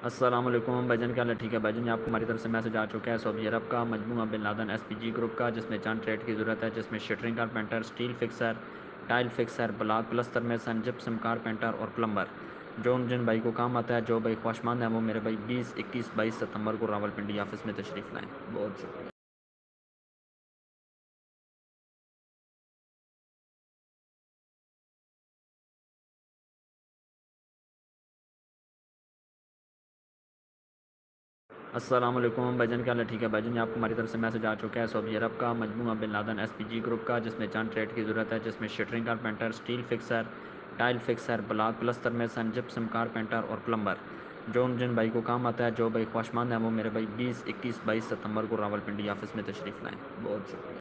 अस्सलाम वालेकुम भाईजान, क्या हाल है? ठीक है भाईजान, आपको हमारी तरफ से मैसेज आ चुका है सऊदी अरब का मजमूआ बिन लादेन एसपीजी ग्रुप का, जिसमें चंद ट्रेड की ज़रूरत है, जिसमें shuttering carpenter, steel fixer, tile fixer, block plaster mason, gypsum carpenter और प्लम्बर। जो जिन भाई को काम आता है, जो भाई ख्वाहिशमंद है, वो मेरे भाई 20, 21, 22 सितंबर को रावलपिंडी ऑफिस में तशरीफ़ लाएँ। बहुत शुक्रिया। अस्सलाम वालेकुम भाईजान, क्या हाल है? ठीक है भाईजान, आपको हमारी तरफ से मैसेज आ चुका है सऊदी अरब का मजमूआ बिन लादेन एसपीजी ग्रुप का, जिसमें चंद ट्रेड की ज़रूरत है, जिसमें shuttering carpenter, steel fixer, tile fixer, block plaster mason, gypsum carpenter और प्लम्बर। जो जिन भाई को काम आता है, जो भाई ख्वाहिशमंद है, वो मेरे भाई 20, 21, 22 सितंबर को रावलपिंडी ऑफिस में तशरीफ़ लाएँ। बहुत शुक्रिया।